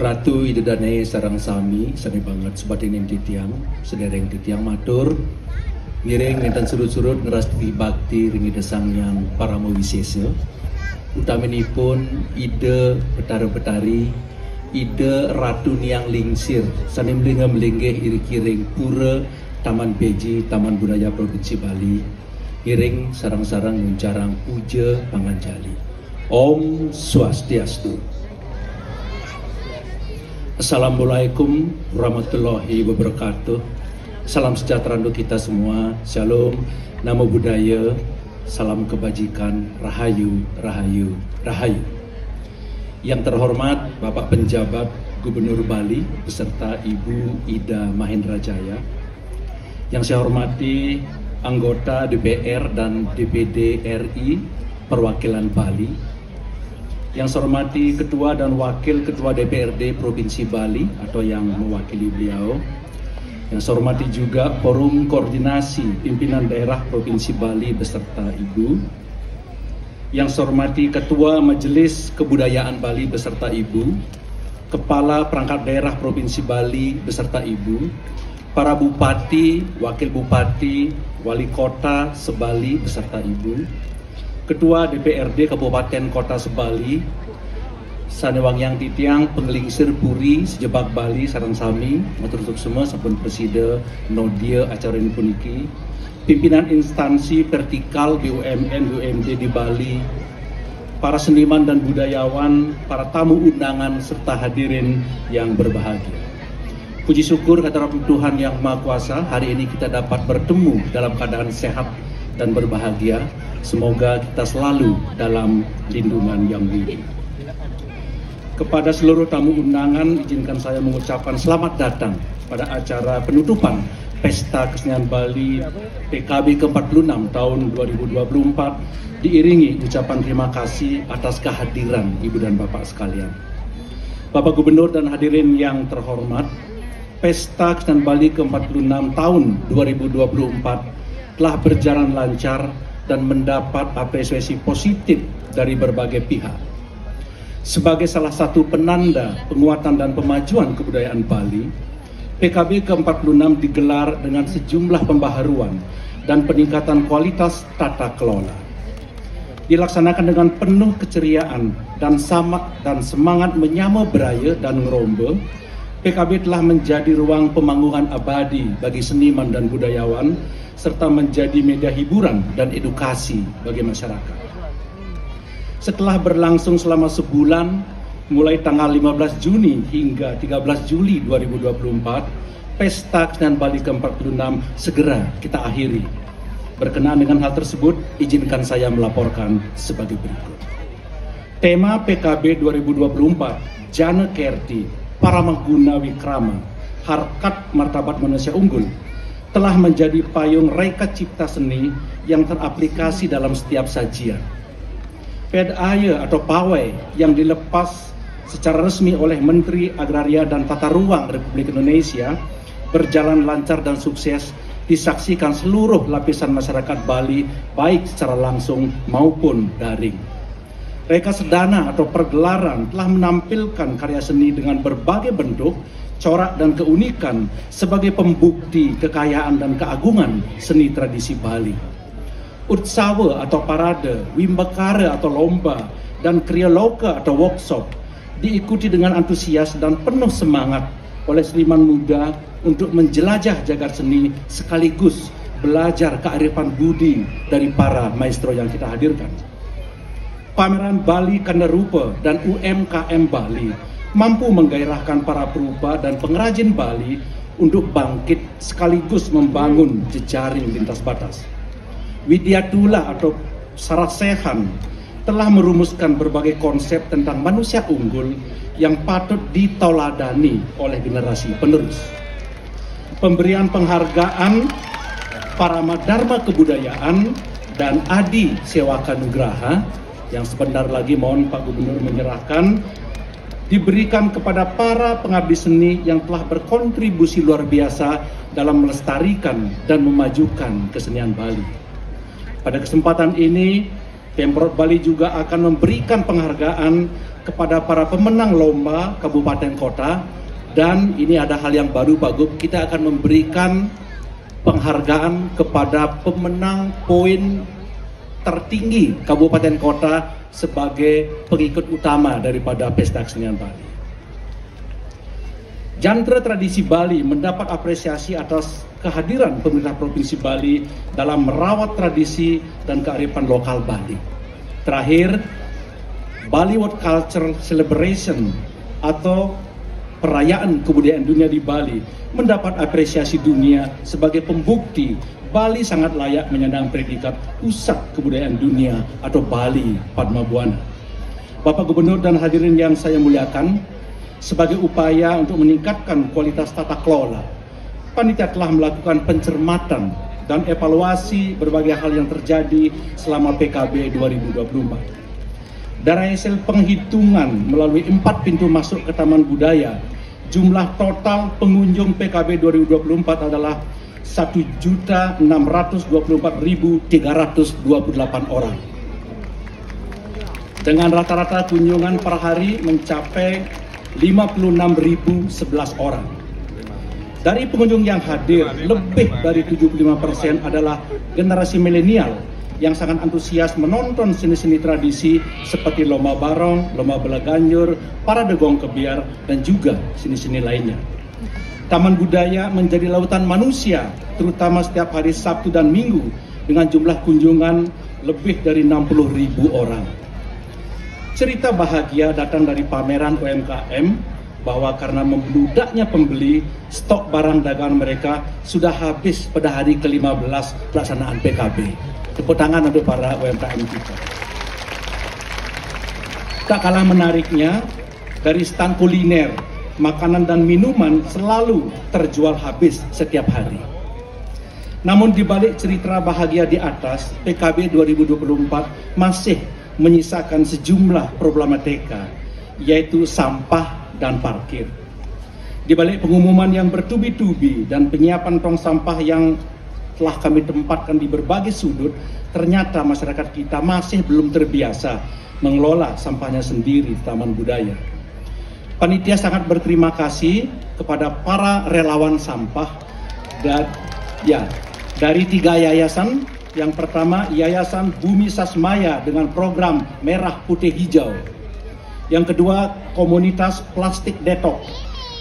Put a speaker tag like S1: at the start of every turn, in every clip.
S1: Ratu idedane sarang sami sane banget sebatin titiang sedereng titiang matur ngiring nintan surut-surut ngerasti bakti ringi desang yang para wisesa utaminipun ide betara-betari ide ratu niang lingsir sane mlingge iri-kiring pura Taman Beji Taman Budaya Provinsi Bali ngiring sarang-sarang nguncarang puja panganjali. Om Swastiastu. Assalamualaikum warahmatullahi wabarakatuh. Salam sejahtera untuk kita semua. Shalom, namo buddhaya, salam kebajikan, rahayu, rahayu, rahayu. Yang terhormat Bapak Penjabat Gubernur Bali beserta Ibu Ida Mahendra Jaya. Yang saya hormati anggota DPR dan DPD RI perwakilan Bali. Yang saya hormati Ketua dan Wakil Ketua DPRD Provinsi Bali atau yang mewakili beliau. Yang saya hormati juga Forum Koordinasi Pimpinan Daerah Provinsi Bali beserta Ibu. Yang saya hormati Ketua Majelis Kebudayaan Bali beserta Ibu. Kepala Perangkat Daerah Provinsi Bali beserta Ibu. Para Bupati, Wakil Bupati, Wali Kota Sebali beserta Ibu. Ketua DPRD Kabupaten Kota Sebali, Sanewang Yang Titiang, Penglingsir Puri, Sejebak Bali, Sarang Sami, matur semua sampun preside nodia acara ini puniki, pimpinan instansi vertikal BUMN BUMD di Bali, para seniman dan budayawan, para tamu undangan serta hadirin yang berbahagia. Puji syukur kehadirat Tuhan Yang Maha Kuasa, hari ini kita dapat bertemu dalam keadaan sehat dan berbahagia. Semoga kita selalu dalam lindungan yang widi. Kepada seluruh tamu undangan, izinkan saya mengucapkan selamat datang pada acara penutupan Pesta Kesenian Bali PKB ke-46 tahun 2024, diiringi ucapan terima kasih atas kehadiran Ibu dan Bapak sekalian. Bapak Gubernur dan hadirin yang terhormat, Pesta Kesenian Bali ke-46 tahun 2024 telah berjalan lancar dan mendapat apresiasi positif dari berbagai pihak. Sebagai salah satu penanda penguatan dan pemajuan kebudayaan Bali, PKB ke-46 digelar dengan sejumlah pembaharuan dan peningkatan kualitas tata kelola. Dilaksanakan dengan penuh keceriaan dan semangat menyama beraya dan ngerombe, PKB telah menjadi ruang pemanggungan abadi bagi seniman dan budayawan, serta menjadi media hiburan dan edukasi bagi masyarakat. Setelah berlangsung selama sebulan, mulai tanggal 15 Juni hingga 13 Juli 2024, Pesta Kesenian Bali ke-46 segera kita akhiri. Berkenaan dengan hal tersebut, izinkan saya melaporkan sebagai berikut. Tema PKB 2024, Jana Kerti, Paramaguna Wikrama, Harkat Martabat Manusia Unggul, telah menjadi payung reka cipta seni yang teraplikasi dalam setiap sajian. PDAY atau pawai yang dilepas secara resmi oleh Menteri Agraria dan Tata Ruang Republik Indonesia berjalan lancar dan sukses disaksikan seluruh lapisan masyarakat Bali baik secara langsung maupun daring. Reka Sedana atau pergelaran telah menampilkan karya seni dengan berbagai bentuk, corak dan keunikan sebagai pembukti kekayaan dan keagungan seni tradisi Bali. Utsawa atau parade, Wimbakara atau lomba, dan Kriya Loka atau workshop diikuti dengan antusias dan penuh semangat oleh seniman muda untuk menjelajah jagat seni sekaligus belajar kearifan budi dari para maestro yang kita hadirkan. Pameran Bali Kandarupa dan UMKM Bali mampu menggairahkan para perupa dan pengrajin Bali untuk bangkit sekaligus membangun jejaring lintas batas. Widyatula atau Sarasehan telah merumuskan berbagai konsep tentang manusia unggul yang patut ditauladani oleh generasi penerus. Pemberian penghargaan Paramadharma Kebudayaan dan Adi Sewaka Nugraha yang sebentar lagi mohon Pak Gubernur menyerahkan, diberikan kepada para pengabdi seni yang telah berkontribusi luar biasa dalam melestarikan dan memajukan kesenian Bali. Pada kesempatan ini, Pemprov Bali juga akan memberikan penghargaan kepada para pemenang lomba kabupaten kota, dan ini ada hal yang baru Pak Gub, kita akan memberikan penghargaan kepada pemenang poin tertinggi kabupaten kota sebagai pengikut utama daripada Pesta Kesenian Bali. Genre tradisi Bali mendapat apresiasi atas kehadiran pemerintah Provinsi Bali dalam merawat tradisi dan kearifan lokal Bali. Terakhir, Bali World Culture Celebration atau perayaan kebudayaan dunia di Bali mendapat apresiasi dunia sebagai pembukti Bali sangat layak menyandang predikat pusat kebudayaan dunia atau Bali Padma Buana. Bapak Gubernur dan hadirin yang saya muliakan, sebagai upaya untuk meningkatkan kualitas tata kelola, panitia telah melakukan pencermatan dan evaluasi berbagai hal yang terjadi selama PKB 2024. Dari hasil penghitungan melalui 4 pintu masuk ke Taman Budaya, jumlah total pengunjung PKB 2024 adalah 1.624.328 orang. Dengan rata-rata kunjungan per hari mencapai 56.011 orang. Dari pengunjung yang hadir, lebih dari 75% adalah generasi milenial yang sangat antusias menonton seni-seni tradisi seperti lomba barong, lomba belaganjur, parade gong kebiar, dan juga seni-seni lainnya. Taman Budaya menjadi lautan manusia, terutama setiap hari Sabtu dan Minggu, dengan jumlah kunjungan lebih dari 60.000 orang. Cerita bahagia datang dari pameran UMKM, bahwa karena membludaknya pembeli, stok barang dagangan mereka sudah habis pada hari ke-15 pelaksanaan PKB. Tepuk tangan untuk para UMKM kita. Tak kalah menariknya, dari stand kuliner, makanan dan minuman selalu terjual habis setiap hari. Namun di balik cerita bahagia di atas, PKB 2024 masih menyisakan sejumlah problematika, yaitu sampah dan parkir. Di balik pengumuman yang bertubi-tubi dan penyiapan tong sampah yang telah kami tempatkan di berbagai sudut, ternyata masyarakat kita masih belum terbiasa mengelola sampahnya sendiri di Taman Budaya. Panitia sangat berterima kasih kepada para relawan sampah dan dari 3 yayasan. Yang pertama, Yayasan Bumi Sasmaya dengan program Merah Putih Hijau. Yang kedua, Komunitas Plastik Detox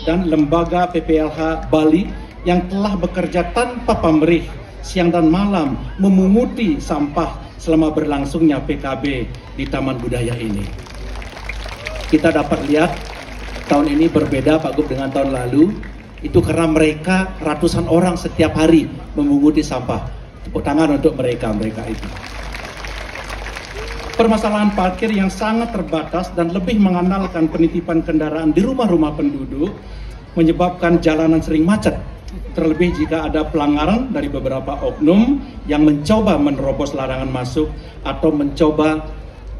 S1: dan Lembaga PPLH Bali yang telah bekerja tanpa pamrih siang dan malam memunguti sampah selama berlangsungnya PKB di Taman Budaya ini. Kita dapat lihat tahun ini berbeda Pak Gub dengan tahun lalu, itu karena mereka ratusan orang setiap hari memunguti sampah. Tepuk tangan untuk mereka itu. Permasalahan parkir yang sangat terbatas dan lebih mengandalkan penitipan kendaraan di rumah-rumah penduduk menyebabkan jalanan sering macet. Terlebih jika ada pelanggaran dari beberapa oknum yang mencoba menerobos larangan masuk atau mencoba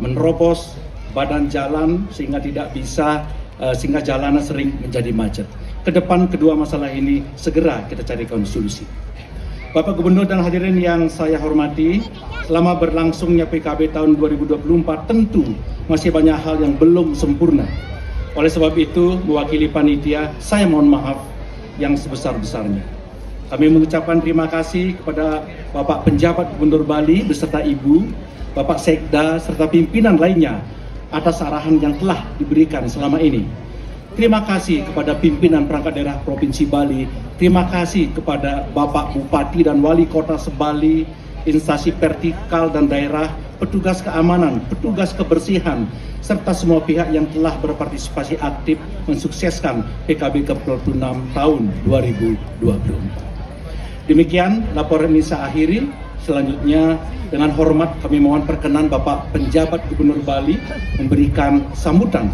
S1: menerobos badan jalan sehingga tidak bisa, sehingga jalanan sering menjadi macet. Kedepan kedua masalah ini segera kita carikan solusi. Bapak Gubernur dan hadirin yang saya hormati, selama berlangsungnya PKB tahun 2024 tentu masih banyak hal yang belum sempurna. Oleh sebab itu, mewakili panitia, saya mohon maaf yang sebesar-besarnya. Kami mengucapkan terima kasih kepada Bapak Penjabat Gubernur Bali beserta Ibu, Bapak Sekda, serta pimpinan lainnya atas arahan yang telah diberikan selama ini. Terima kasih kepada pimpinan perangkat daerah Provinsi Bali, terima kasih kepada Bapak Bupati dan Wali Kota Sebali, instansi vertikal dan daerah, petugas keamanan, petugas kebersihan, serta semua pihak yang telah berpartisipasi aktif mensukseskan PKB ke-26 tahun 2024. Demikian laporan ini saya akhiri. Selanjutnya dengan hormat kami mohon perkenan Bapak Penjabat Gubernur Bali memberikan sambutan,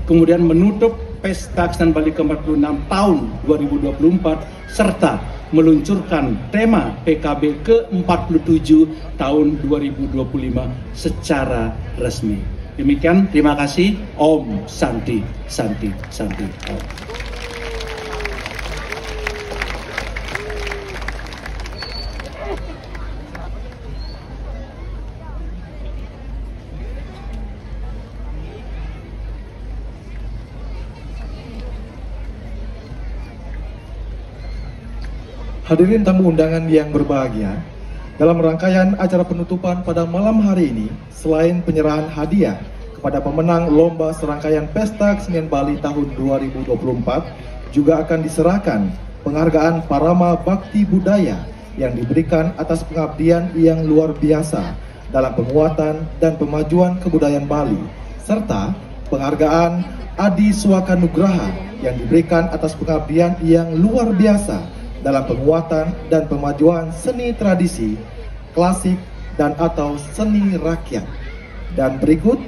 S1: kemudian menutup Pesta Kesenian Bali ke-46 tahun 2024 serta meluncurkan tema PKB ke-47 tahun 2025 secara resmi. Demikian, terima kasih. Om Santi Santi Santi Om.
S2: Hadirin tamu undangan yang berbahagia, dalam rangkaian acara penutupan pada malam hari ini, selain penyerahan hadiah kepada pemenang lomba serangkaian Pesta Kesenian Bali tahun 2024, juga akan diserahkan penghargaan Parama Bakti Budaya yang diberikan atas pengabdian yang luar biasa dalam penguatan dan pemajuan kebudayaan Bali, serta penghargaan Adi Suaka Nugraha yang diberikan atas pengabdian yang luar biasa dalam penguatan dan pemajuan seni tradisi, klasik, dan atau seni rakyat. Dan berikut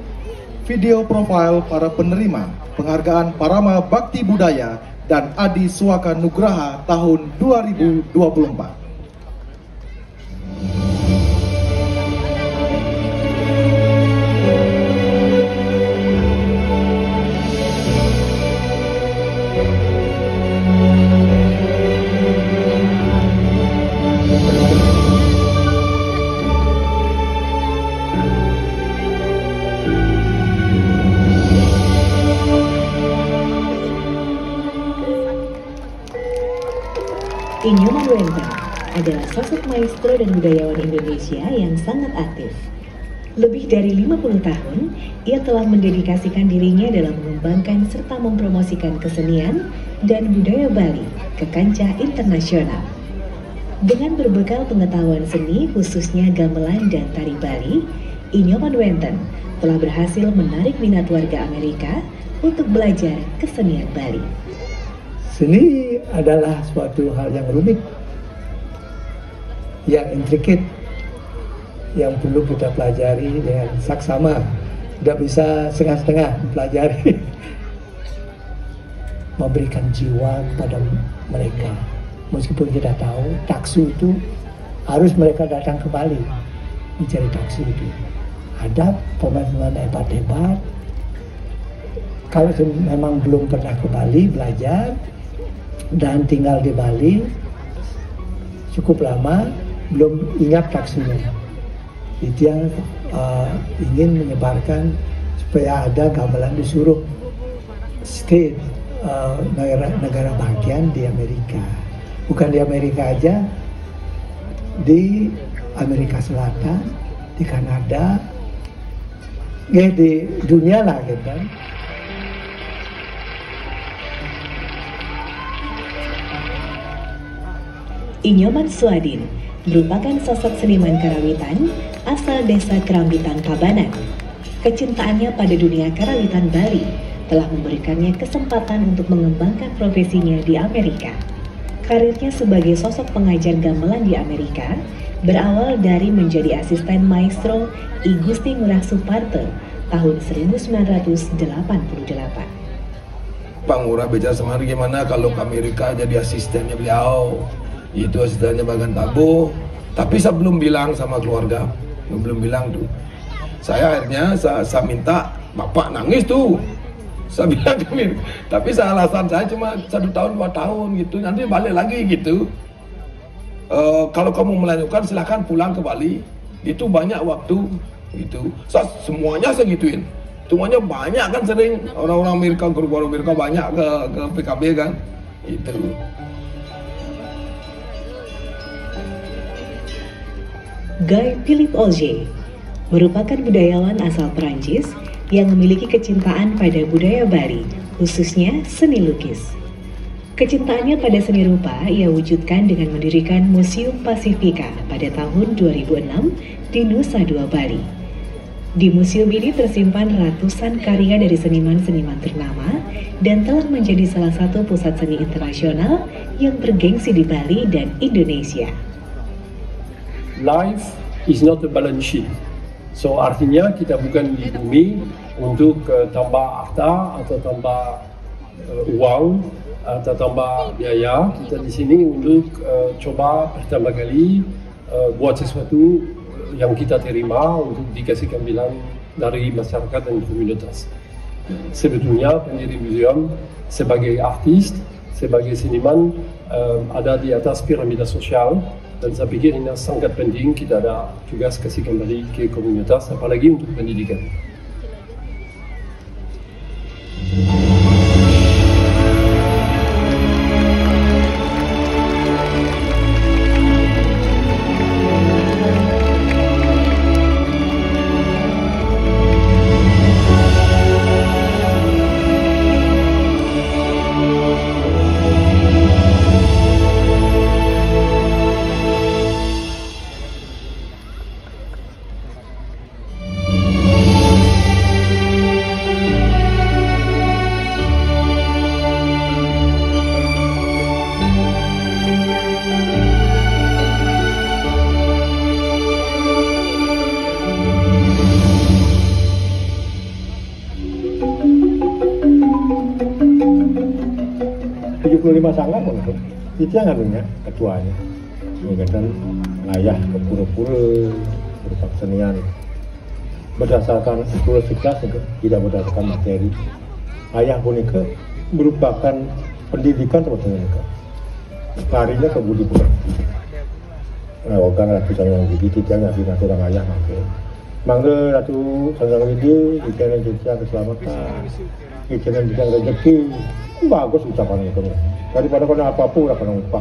S2: video profil para penerima penghargaan Parama Bakti Budaya dan Adi Suaka Nugraha tahun 2024.
S3: Inyoman Wenta adalah sosok maestro dan budayawan Indonesia yang sangat aktif. Lebih dari 50 tahun, ia telah mendedikasikan dirinya dalam mengembangkan serta mempromosikan kesenian dan budaya Bali ke kancah internasional. Dengan berbekal pengetahuan seni khususnya gamelan dan tari Bali, Inyoman Wenten telah berhasil menarik minat warga Amerika untuk belajar kesenian Bali.
S4: Seni adalah suatu hal yang rumit, yang intrikate, yang perlu kita pelajari dengan saksama. Tidak bisa setengah-setengah mempelajari. Memberikan jiwa kepada mereka. Meskipun kita tahu taksu itu harus mereka datang ke Bali mencari taksu itu. Ada pemain-pemain hebat-hebat. Kalau memang belum pernah ke Bali belajar dan tinggal di Bali cukup lama, belum ingat taksunya. Itu yang ingin menyebarkan supaya ada gamelan di seluruh state negara bagian di Amerika. Bukan di Amerika aja, di Amerika Selatan, di Kanada, ya di dunia lah gitu.
S3: Inyoman Swadin merupakan sosok seniman karawitan asal desa Kerambitan Tabanan. Kecintaannya pada dunia karawitan Bali telah memberikannya kesempatan untuk mengembangkan profesinya di Amerika. Karirnya sebagai sosok pengajar gamelan di Amerika berawal dari menjadi asisten maestro I Gusti Ngurah Suparte tahun 1988.
S5: Pak Ngurah bicara sama gimana kalau ke Amerika jadi asistennya beliau. Itu asistennya Bagan Tabu, tapi saya belum bilang sama keluarga, belum bilang tuh. Saya akhirnya saya minta, bapak nangis tuh. Saya bilang tapi alasan saya cuma 1 tahun 2 tahun gitu, nanti balik lagi gitu. Kalau kamu melanjutkan silahkan pulang ke Bali, itu banyak waktu gitu. Semuanya saya gituin, semuanya banyak kan, sering orang-orang Amerika, guru-guru Amerika banyak ke PKB kan, itu.
S3: Guy Philippe Auger merupakan budayawan asal Perancis yang memiliki kecintaan pada budaya Bali, khususnya seni lukis. Kecintaannya pada seni rupa ia wujudkan dengan mendirikan Museum Pasifika pada tahun 2006 di Nusa Dua Bali. Di museum ini tersimpan ratusan karya dari seniman-seniman ternama dan telah menjadi salah satu pusat seni internasional yang bergengsi di Bali dan Indonesia.
S6: Life is not a balance sheet. So artinya kita bukan di bumi untuk tambah harta atau tambah uang atau tambah biaya. Kita di sini untuk coba pertama kali buat sesuatu yang kita terima untuk dikasih kembali dari masyarakat dan komunitas. Sebetulnya pendiri museum sebagai artis, sebagai seniman ada di atas piramida sosial. Dan saya pikir ini sangat penting, kita ada tugas kasih kembali ke komunitas, apalagi untuk pendidikan.
S7: 75 sanggar untuk itu yang anunya ketuanya. Ini kan ngayah ke pura-pura berupa kesenian berdasarkan kurikulum itu tidak berdasarkan materi. Ayah punika merupakan pendidikan sebetulnya. Larinya ke budi pekerti. Nah, orang ratu sangang widi tidak ngasih nasi orang ayah makin. Mangga ratu sangang widi ikan Indonesia keselamatan, ikan Indonesia rezeki. Bagus ucapan itu. Daripada kena apapun akan lupa.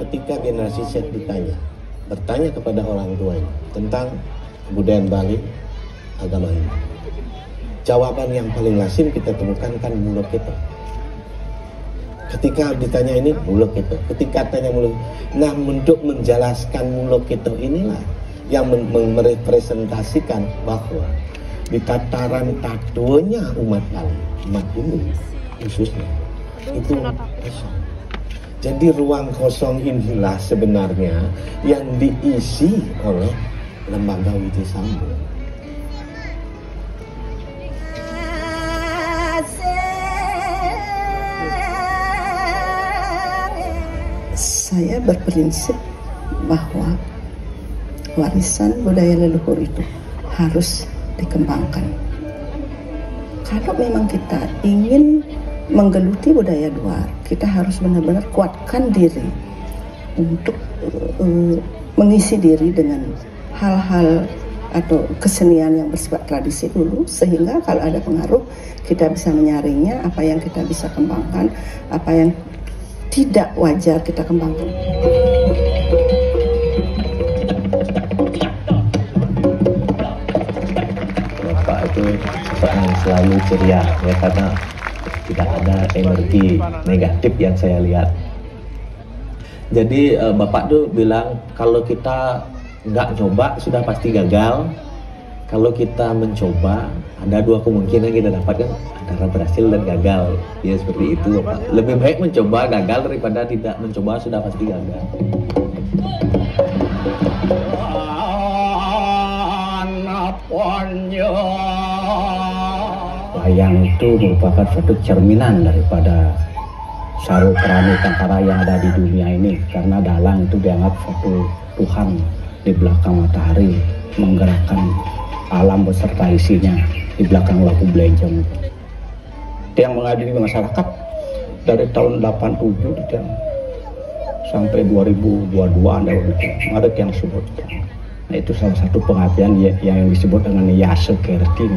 S8: Ketika generasi Z bertanya kepada orang tuanya tentang kebudayaan Bali, agama ini, jawaban yang paling lazim kita temukan kan muluk itu. Ketika ditanya ini muluk itu, ketika tanya muluk, nah untuk menjelaskan muluk itu inilah yang merepresentasikan bahwa di tataran tatunya umat Bali, umat Hindu khususnya, itu kosong. Jadi ruang kosong inilah sebenarnya yang diisi oleh lembaga Widi Sambo.
S9: Saya berprinsip bahwa warisan budaya leluhur itu harus dikembangkan. Kalau memang kita ingin menggeluti budaya luar, kita harus benar-benar kuatkan diri untuk mengisi diri dengan hal-hal atau kesenian yang bersifat tradisi dulu, sehingga kalau ada pengaruh kita bisa menyaringnya, apa yang kita bisa kembangkan, apa yang tidak wajar kita kembangkan.
S8: Bapak itu selalu ceria ya, karena tidak ada energi negatif yang saya lihat. Jadi Bapak tuh bilang kalau kita nggak coba sudah pasti gagal. Kalau kita mencoba, ada dua kemungkinan kita dapatkan, antara berhasil dan gagal. Ya seperti itu Bapak. Lebih baik mencoba gagal daripada tidak mencoba sudah pasti gagal.
S10: Wayang itu merupakan suatu cerminan daripada saruk keranitantara yang ada di dunia ini, karena dalang itu dianggap suatu Tuhan di belakang matahari, menggerakkan alam beserta isinya di belakang laku belenjong. Yang menghadiri masyarakat dari tahun 87 sampai 2022 ada yang sebut. Nah, itu salah satu pengabdian yang disebut dengan Yase Kerti.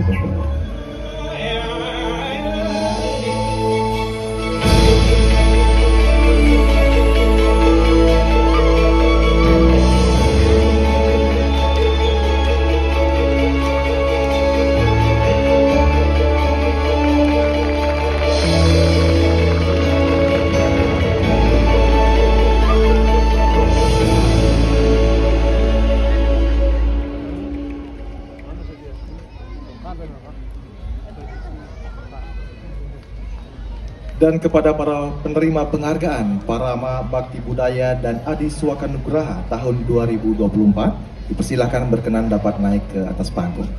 S2: Dan kepada para penerima penghargaan Parama Bakti Budaya dan Adi Swaka Nugraha tahun 2024, dipersilakan berkenan dapat naik ke atas panggung.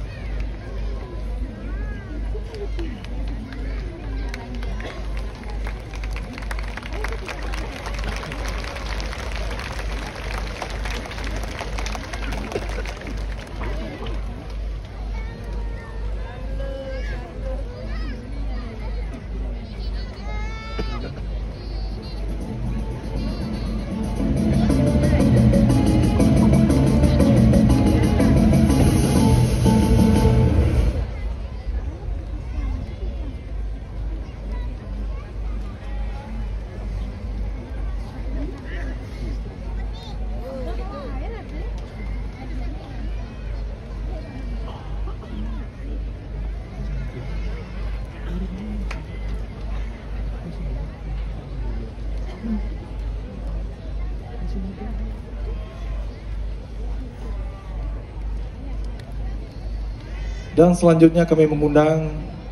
S2: Dan selanjutnya kami mengundang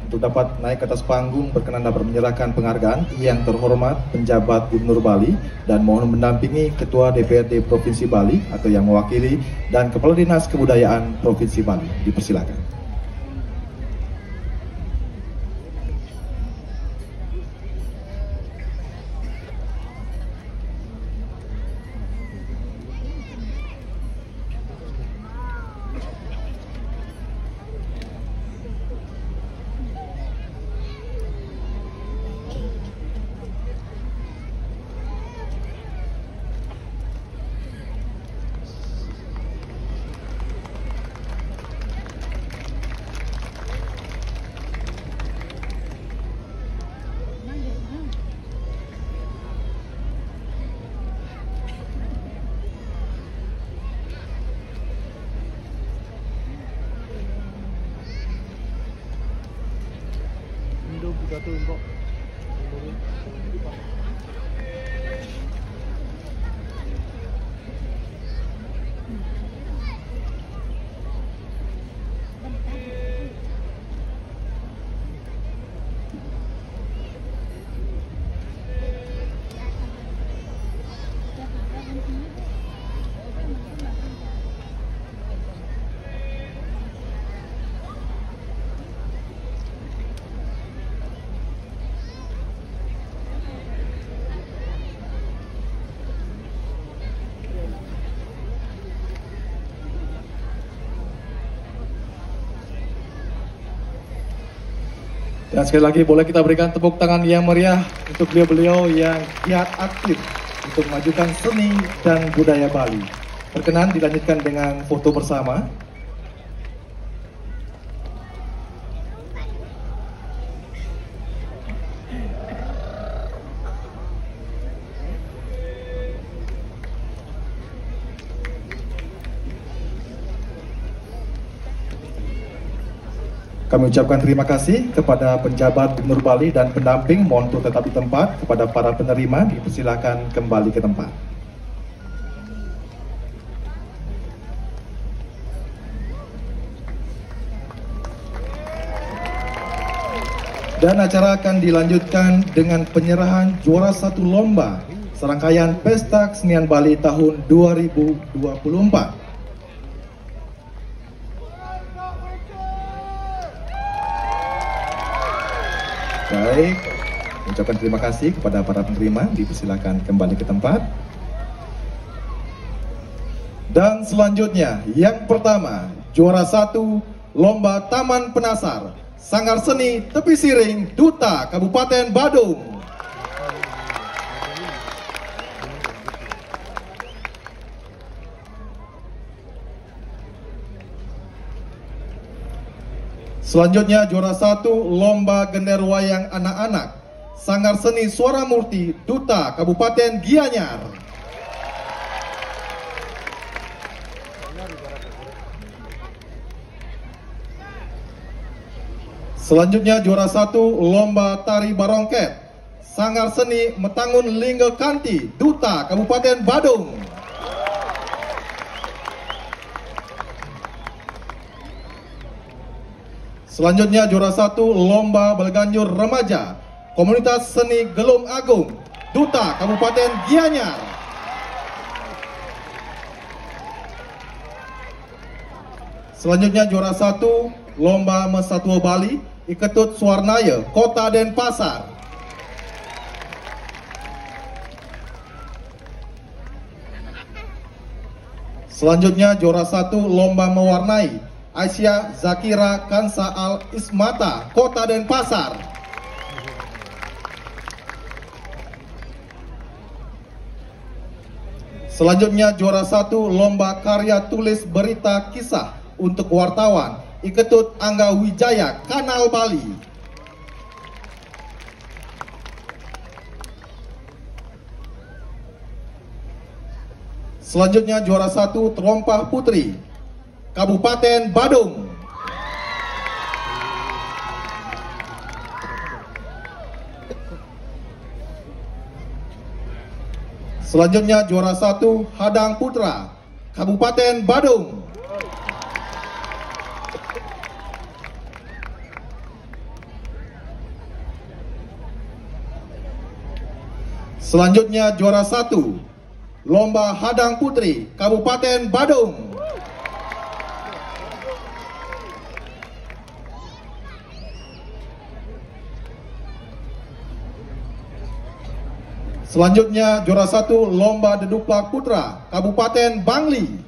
S2: untuk dapat naik ke atas panggung berkenan dapat menyerahkan penghargaan yang terhormat penjabat Gubernur Bali dan mohon mendampingi Ketua DPRD Provinsi Bali atau yang mewakili dan Kepala Dinas Kebudayaan Provinsi Bali. Dipersilakan. Dan sekali lagi boleh kita berikan tepuk tangan yang meriah untuk beliau-beliau yang giat aktif untuk memajukan seni dan budaya Bali. Berkenan dilanjutkan dengan foto bersama. Kami ucapkan terima kasih kepada penjabat Gubernur Bali dan pendamping, mohon untuk tetap di tempat. Kepada para penerima dipersilakan kembali ke tempat. Dan acara akan dilanjutkan dengan penyerahan juara 1 lomba serangkaian Pesta Kesenian Bali tahun 2024. Baik, ucapkan terima kasih kepada para penerima, dipersilakan kembali ke tempat. Dan selanjutnya, yang pertama, juara 1 Lomba Taman Penasar, Sanggar Seni Tepi Siring, Duta Kabupaten Badung. Selanjutnya juara 1 Lomba Gender Wayang Anak-anak, Sanggar Seni Suara Murti, Duta Kabupaten Gianyar. Selanjutnya juara 1 Lomba Tari Barongket, Sanggar Seni Metangun Lingga Kanti, Duta Kabupaten Badung. Selanjutnya juara 1 Lomba Balganyur Remaja, Komunitas Seni Gelung Agung, Duta Kabupaten Gianyar. Selanjutnya juara 1 Lomba Mesatwa Bali, Iketut Suarnaya, Kota Denpasar. Selanjutnya juara 1 Lomba Mewarnai, Aisyah Zakira Kansa Al Ismata, Kota Denpasar. Selanjutnya juara 1 Lomba Karya Tulis Berita Kisah untuk wartawan, Iketut Angga Wijaya, Kanal Bali. Selanjutnya juara 1 Terompah Putri, Kabupaten Badung. Selanjutnya juara 1 Hadang Putra, Kabupaten Badung. Selanjutnya juara 1 Lomba Hadang Putri Kabupaten Badung. Selanjutnya juara 1 Lomba Deduplak Putra Kabupaten Bangli.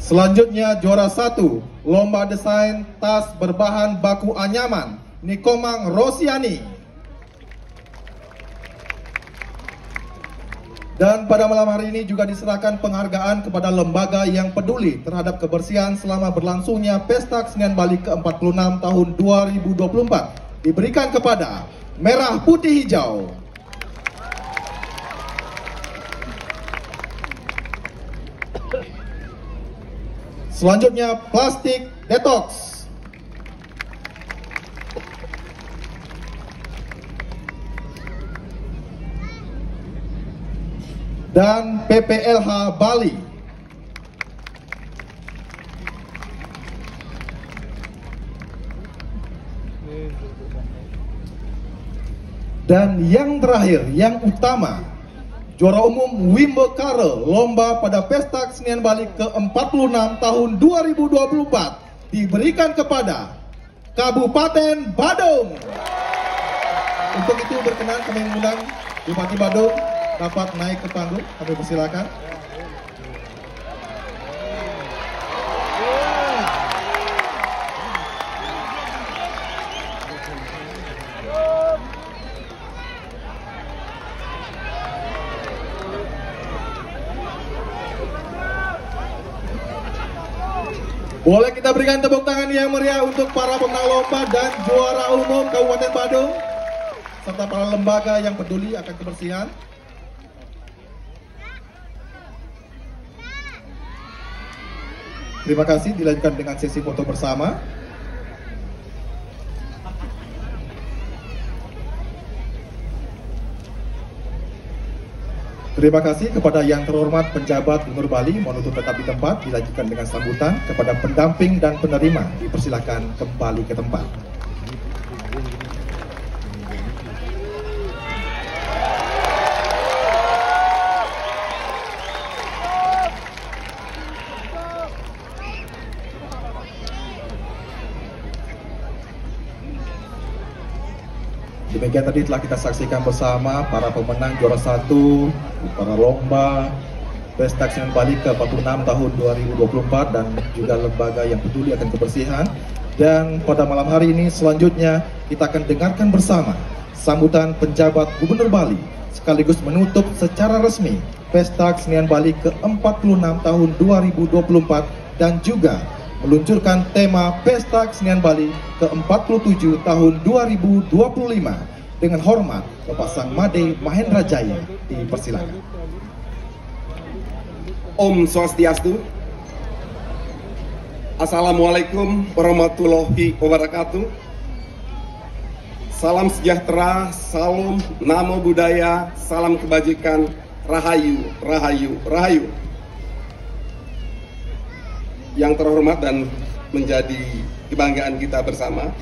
S2: Selanjutnya juara 1 Lomba Desain Tas Berbahan Baku Anyaman Nikomang Rosiani. Dan pada malam hari ini juga diserahkan penghargaan kepada lembaga yang peduli terhadap kebersihan selama berlangsungnya Pesta Kesenian Bali ke-46 tahun 2024. Diberikan kepada Merah Putih Hijau. Selanjutnya Plastik Detox. Dan PPLH Bali. Dan yang terakhir, yang utama, juara umum Wimbo Karel Lomba pada Pesta Kesenian Bali ke-46 tahun 2024 diberikan kepada Kabupaten Badung. Untuk itu berkenan kami mengundang Bupati Badung dapat naik ke panggung, kami persilakan. Boleh kita berikan tepuk tangan yang meriah untuk para pemenang lomba dan juara umum Kabupaten Badung serta para lembaga yang peduli akan kebersihan. Terima kasih, dilanjutkan dengan sesi foto bersama. Terima kasih kepada yang terhormat penjabat Gubernur Bali, mohon untuk tetap di tempat, dilanjutkan dengan sambutan kepada pendamping dan penerima, dipersilakan kembali ke tempat. Demikian tadi telah kita saksikan bersama para pemenang juara 1 para lomba Pesta Kesenian Bali ke-46 tahun 2024 dan juga lembaga yang peduli akan kebersihan. Dan pada malam hari ini selanjutnya kita akan dengarkan bersama sambutan penjabat Gubernur Bali sekaligus menutup secara resmi Pesta Kesenian Bali ke-46 tahun 2024 dan juga meluncurkan tema Pesta Kesenian Bali ke-47 tahun 2025. Dengan hormat Bapak Sang Made Mahendra Jaya, dipersilakan.
S11: Om Swastiastu. Assalamualaikum warahmatullahi wabarakatuh. Salam sejahtera, salam namo buddhaya, salam kebajikan, rahayu, rahayu, rahayu. Yang terhormat dan menjadi kebanggaan kita bersama,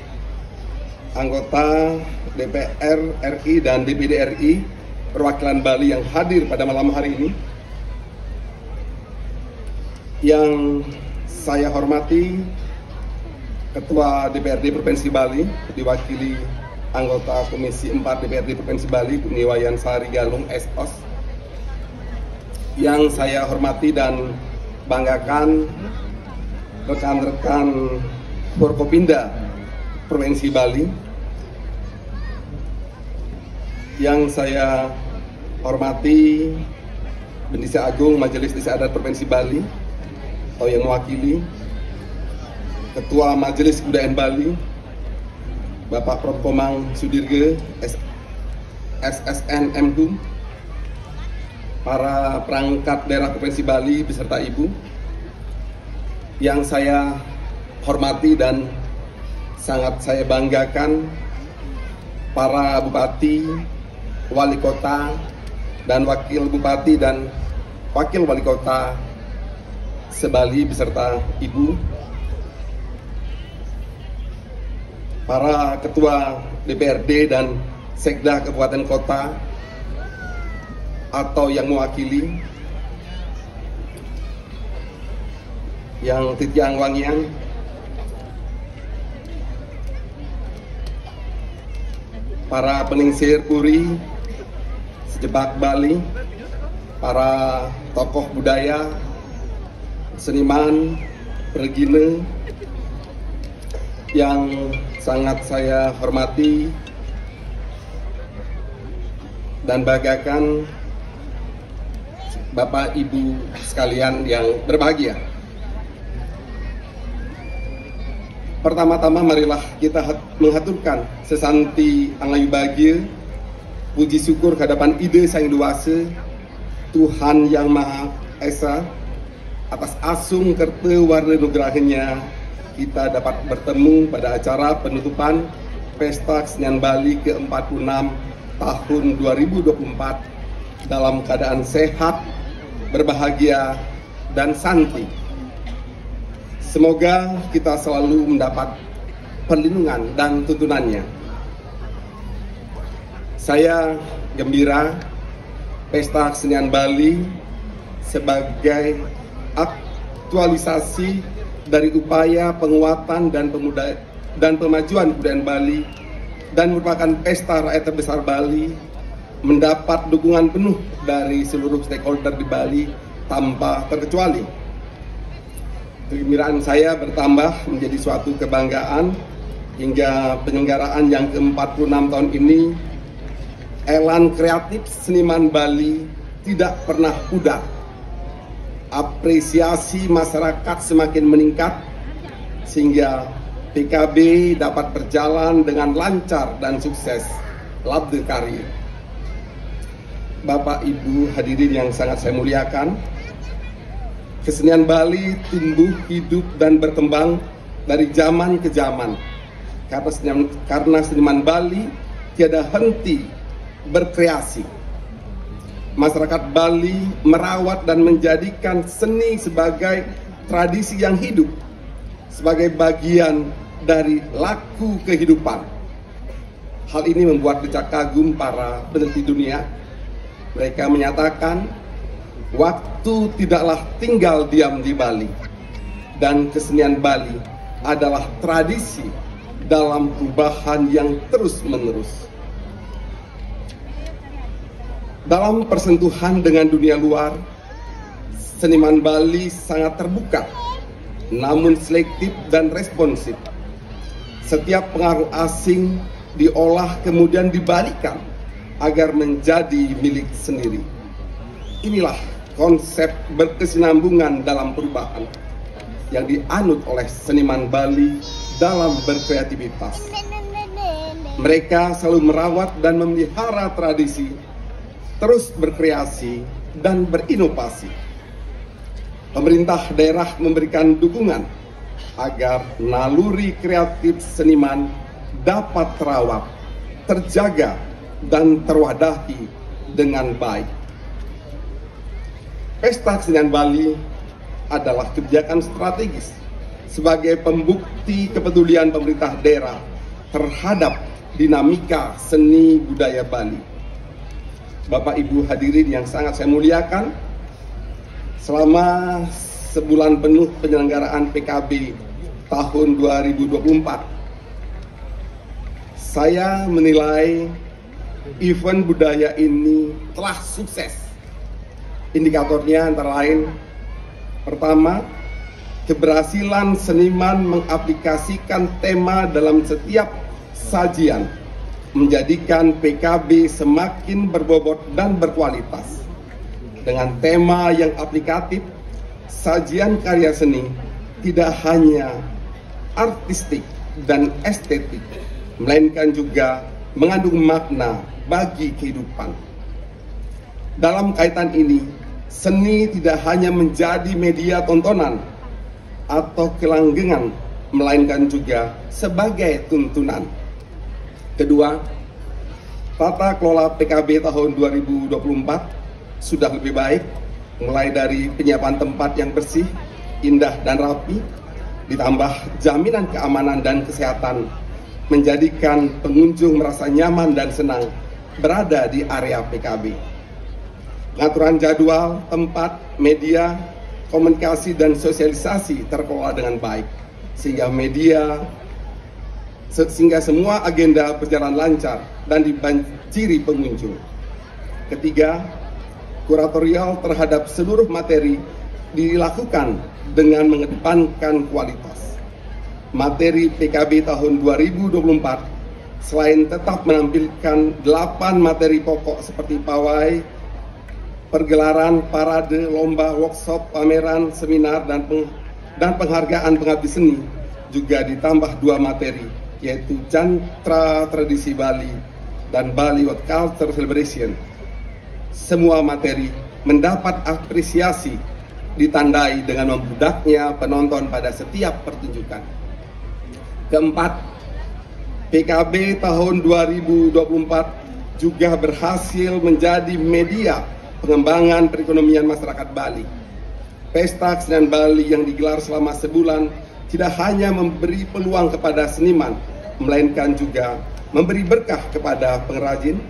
S11: anggota DPR RI dan DPD RI perwakilan Bali yang hadir pada malam hari ini, yang saya hormati Ketua DPRD Provinsi Bali diwakili anggota Komisi 4 DPRD Provinsi Bali Niwayan Sari Galung SOS, yang saya hormati dan banggakan rekan-rekan Forkopimda Provinsi Bali, yang saya hormati Bendahara Agung Majelis Desa Adat Provinsi Bali atau yang mewakili Ketua Majelis Kebudayaan Bali Bapak Prof. Komang Sudirge SSN MHUM, para perangkat daerah Provinsi Bali beserta Ibu, yang saya hormati dan sangat saya banggakan para bupati, wali kota, dan wakil bupati dan wakil wali kota sebali beserta Ibu, para ketua DPRD dan Sekda Kabupaten Kota atau yang mewakili, yang Titiang Wangian, para peningsir Puri, Sejebak Bali, para tokoh budaya, seniman, pergine yang sangat saya hormati dan banggakan, Bapak Ibu sekalian yang berbahagia. Pertama-tama marilah kita menghaturkan sesanti anglayu bahagia, puji syukur kehadapan ide Sang Duasa, Tuhan Yang Maha Esa, atas asung kerta warna nugerahnya kita dapat bertemu pada acara penutupan Pesta Kesenian Bali ke-46 tahun 2024 dalam keadaan sehat, berbahagia, dan santai. Semoga kita selalu mendapat perlindungan dan tuntunannya. Saya gembira Pesta Kesenian Bali sebagai aktualisasi dari upaya penguatan dan pemajuan kebudayaan Bali dan merupakan pesta rakyat terbesar Bali, mendapat dukungan penuh dari seluruh stakeholder di Bali tanpa terkecuali. Kegembiraan saya bertambah menjadi suatu kebanggaan hingga penyelenggaraan yang ke-46 tahun ini, elan kreatif seniman Bali tidak pernah pudar. Apresiasi masyarakat semakin meningkat sehingga PKB dapat berjalan dengan lancar dan sukses. Labde Karya. Bapak Ibu hadirin yang sangat saya muliakan, kesenian Bali tumbuh, hidup, dan berkembang dari zaman ke zaman. Karena seniman Bali tiada henti berkreasi. Masyarakat Bali merawat dan menjadikan seni sebagai tradisi yang hidup, sebagai bagian dari laku kehidupan. Hal ini membuat decak kagum para peneliti dunia. Mereka menyatakan waktu tidaklah tinggal diam di Bali, dan kesenian Bali adalah tradisi dalam perubahan yang terus-menerus. Dalam persentuhan dengan dunia luar, seniman Bali sangat terbuka, namun selektif dan responsif. Setiap pengaruh asing diolah kemudian dibalikan agar menjadi milik sendiri. Inilah konsep berkesinambungan dalam perubahan yang dianut oleh seniman Bali dalam berkreativitas. Mereka selalu merawat dan memelihara tradisi, terus berkreasi dan berinovasi. Pemerintah daerah memberikan dukungan agar naluri kreatif seniman dapat terawat, terjaga, dan terwadahi dengan baik. Pesta Kesenian Bali adalah kebijakan strategis sebagai pembukti kepedulian pemerintah daerah terhadap dinamika seni budaya Bali. Bapak Ibu hadirin yang sangat saya muliakan, selama sebulan penuh penyelenggaraan PKB tahun 2024, saya menilai event budaya ini telah sukses. Indikatornya antara lain, pertama, keberhasilan seniman mengaplikasikan tema dalam setiap sajian, menjadikan PKB semakin berbobot dan berkualitas. Dengan tema yang aplikatif, sajian karya seni tidak hanya artistik dan estetik, melainkan juga mengandung makna bagi kehidupan. Dalam kaitan ini, seni tidak hanya menjadi media tontonan atau kelanggengan, melainkan juga sebagai tuntunan. Kedua, tata kelola PKB tahun 2024 sudah lebih baik, mulai dari penyiapan tempat yang bersih, indah dan rapi, ditambah jaminan keamanan dan kesehatan, menjadikan pengunjung merasa nyaman dan senang berada di area PKB. Pengaturan jadwal, tempat, media, komunikasi dan sosialisasi terkelola dengan baik, sehingga semua agenda berjalan lancar dan dibanjiri pengunjung. Ketiga, kuratorial terhadap seluruh materi dilakukan dengan mengedepankan kualitas. Materi PKB tahun 2024 selain tetap menampilkan 8 materi pokok seperti pawai, pergelaran, parade, lomba, workshop, pameran, seminar, dan penghargaan pengabdi seni, juga ditambah 2 materi, yaitu Jantra Tradisi Bali dan Bali World Culture Celebration. Semua materi mendapat apresiasi ditandai dengan membludaknya penonton pada setiap pertunjukan. Keempat, PKB tahun 2024 juga berhasil menjadi media pengembangan perekonomian masyarakat Bali. Pesta Kesenian Bali yang digelar selama sebulan tidak hanya memberi peluang kepada seniman, melainkan juga memberi berkah kepada pengrajin,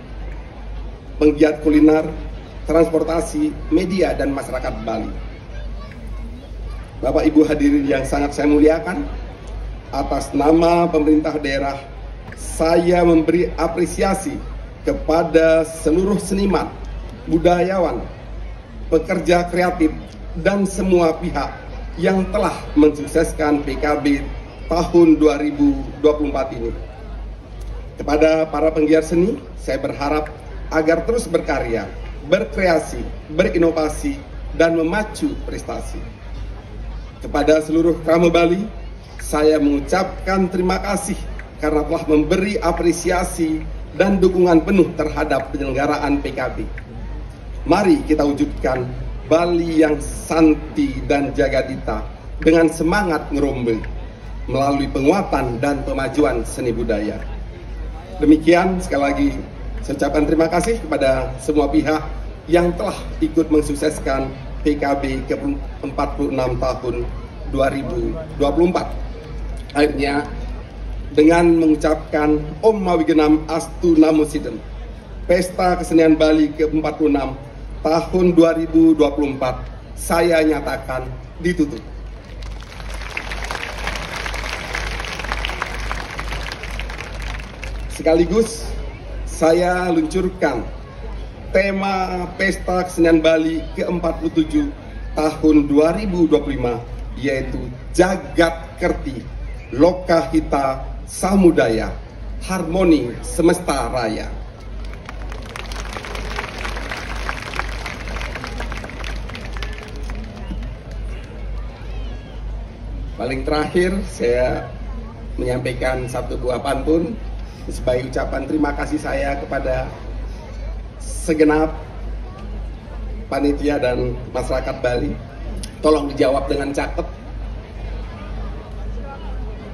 S11: penggiat kuliner, transportasi, media, dan masyarakat Bali. Bapak Ibu hadirin yang sangat saya muliakan, atas nama pemerintah daerah, saya memberi apresiasi kepada seluruh seniman, budayawan, pekerja kreatif, dan semua pihak yang telah mensukseskan PKB tahun 2024 ini. Kepada para penggiat seni, saya berharap agar terus berkarya, berkreasi, berinovasi, dan memacu prestasi. Kepada seluruh Krama Bali, saya mengucapkan terima kasih karena telah memberi apresiasi dan dukungan penuh terhadap penyelenggaraan PKB. Mari kita wujudkan Bali yang santi dan jagadita dengan semangat ngerombe melalui penguatan dan pemajuan seni budaya. Demikian, sekali lagi saya ucapkan terima kasih kepada semua pihak yang telah ikut mensukseskan PKB ke-46 tahun 2024. Akhirnya, dengan mengucapkan Om Mawigenam Astu Namo Sidem, Pesta Kesenian Bali ke-46 tahun 2024, saya nyatakan ditutup. Sekaligus saya luncurkan tema Pesta Kesenian Bali ke-47 tahun 2025, yaitu Jagat Kerti, Lokahita Samudaya, Harmoni Semesta Raya. Paling terakhir, saya menyampaikan satu buah pantun sebagai ucapan terima kasih saya kepada segenap panitia dan masyarakat Bali. Tolong dijawab dengan cakep,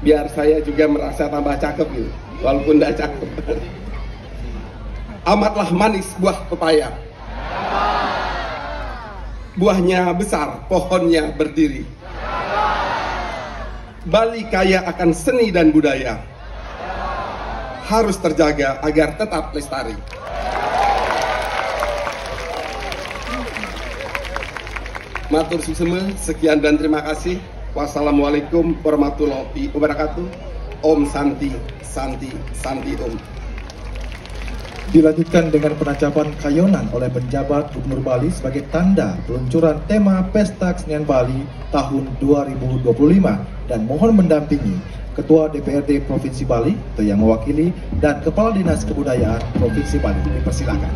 S11: biar saya juga merasa tambah cakep gitu, walaupun tidak cakep. Amatlah manis buah pepaya, buahnya besar, pohonnya berdiri. Bali kaya akan seni dan budaya, harus terjaga agar tetap lestari. Matur suwun, sekian dan terima kasih. Wassalamualaikum warahmatullahi wabarakatuh. Om Santi, Santi, Santi Om.
S2: Dilanjutkan dengan penancapan kayonan oleh penjabat Gubernur Bali sebagai tanda peluncuran tema Pesta Kesenian Bali tahun 2025, dan mohon mendampingi Ketua DPRD Provinsi Bali atau yang mewakili dan Kepala Dinas Kebudayaan Provinsi Bali. Dipersilakan.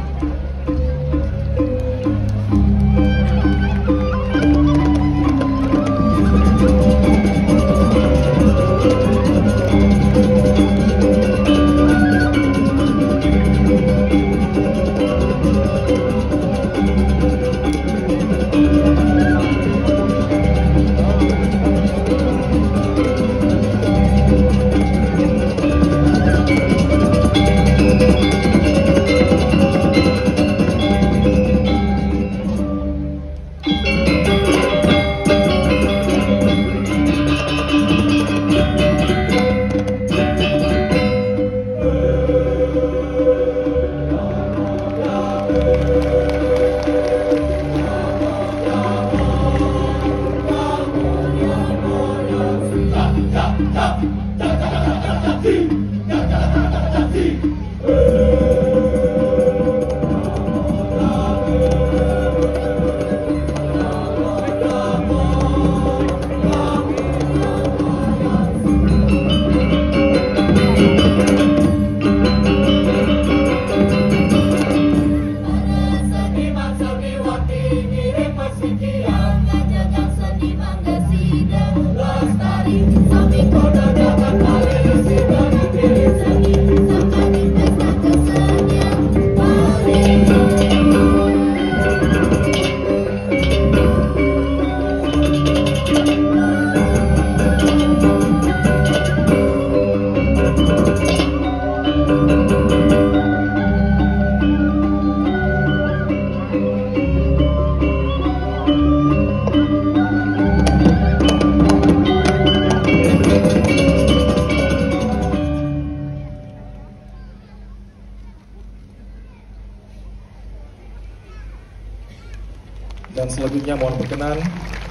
S2: Dan selanjutnya mohon berkenan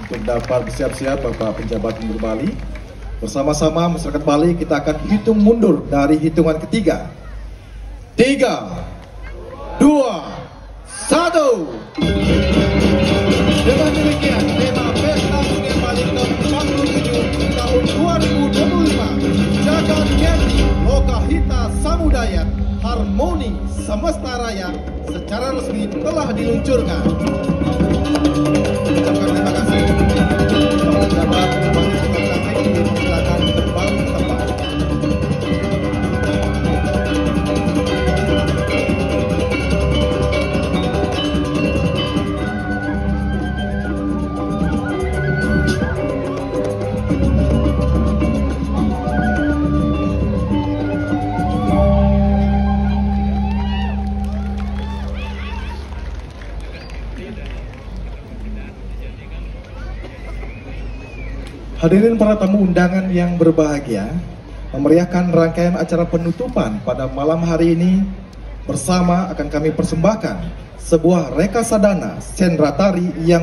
S2: untuk dapat bersiap-siap Bapak Penjabat Gubernur Bali. Bersama-sama masyarakat Bali kita akan hitung mundur dari hitungan ketiga. 3, 2, 1. Dengan demikian tema Pesta Kesenian Bali ke-47 tahun 2025 Jagat Nyati Lokahita Samudaya Harmoni Semesta Raya secara resmi telah diluncurkan. Ucapkan terima kasih. Para pejabat kembali ke tempat, silakan kembali ke tempat. Hadirin para tamu undangan yang berbahagia, memeriahkan rangkaian acara penutupan pada malam hari ini bersama akan kami persembahkan sebuah reka sadana sendratari yang